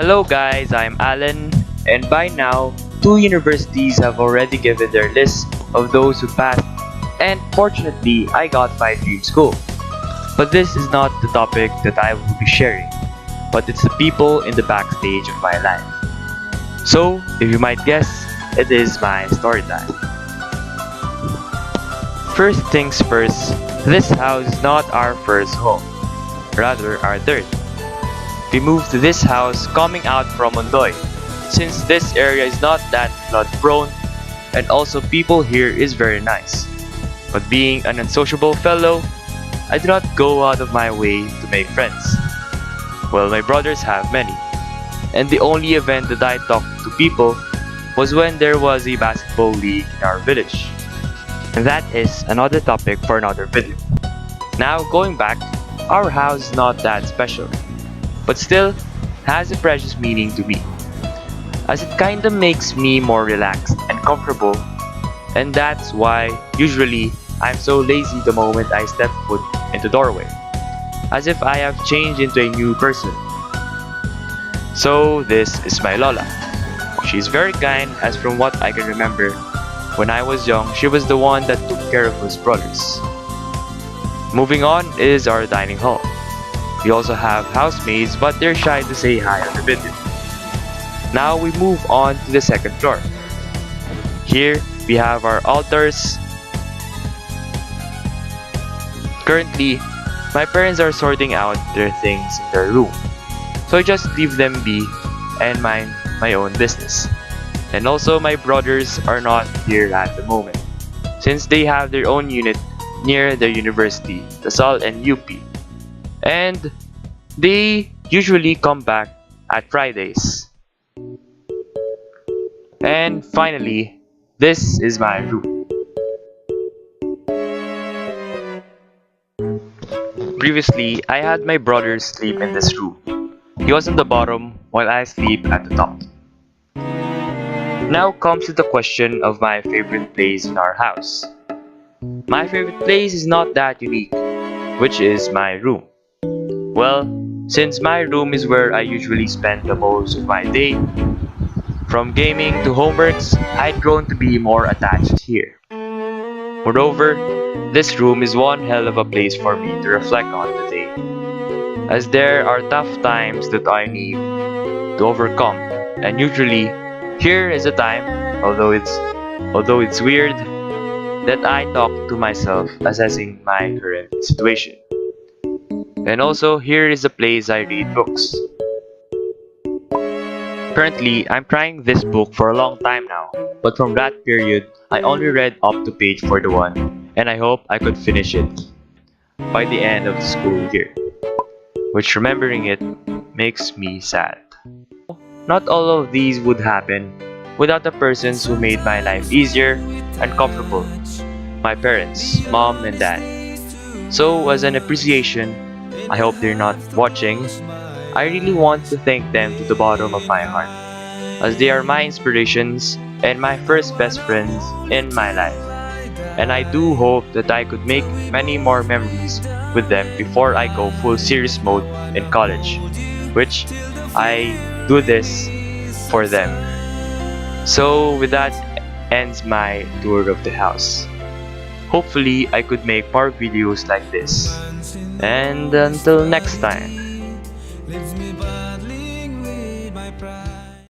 Hello guys, I'm Alan, and by now, two universities have already given their list of those who passed, and fortunately, I got my dream school. But this is not the topic that I will be sharing, but it's the people in the backstage of my life. So, if you might guess, it is my story time. First things first, this house is not our first home, rather our third. We moved to this house coming out from Mondoy, since this area is not that flood prone and also people here is very nice. But being an unsociable fellow, I do not go out of my way to make friends. Well, my brothers have many, and the only event that I talked to people was when there was a basketball league in our village. And that is another topic for another video. Now going back, our house is not that special, but still has a precious meaning to me, as it kinda makes me more relaxed and comfortable, and that's why usually I'm so lazy the moment I step foot into the doorway, as if I have changed into a new person. So this is my Lola. She's very kind, as from what I can remember, when I was young she was the one that took care of us brothers. Moving on is our dining hall. We also have housemaids, but they're shy to say hi on the video. Now we move on to the second floor. Here we have our altars. Currently, my parents are sorting out their things in their room, so I just leave them be and mind my own business. And also my brothers are not here at the moment, since they have their own unit near the university, Lasal and UP. And they usually come back at Fridays. And finally, this is my room. Previously, I had my brother sleep in this room. He was on the bottom while I sleep at the top. Now comes to the question of my favorite place in our house. My favorite place is not that unique, which is my room. Well, since my room is where I usually spend the most of my day, from gaming to homeworks, I'd grown to be more attached here. Moreover, this room is one hell of a place for me to reflect on the day, as there are tough times that I need to overcome, and usually here is a time, although it's weird, that I talk to myself assessing my current situation. And also, here is a place I read books. Currently, I'm trying this book for a long time now, but from that period, I only read up to page 41, and I hope I could finish it by the end of the school year, which remembering it makes me sad. Not all of these would happen without the persons who made my life easier and comfortable, my parents, mom and dad. So as an appreciation, I hope they're not watching, I really want to thank them to the bottom of my heart, as they are my inspirations and my first best friends in my life. And I do hope that I could make many more memories with them before I go full serious mode in college, which I do this for them. So with that ends my tour of the house. Hopefully I could make more videos like this. And until next time.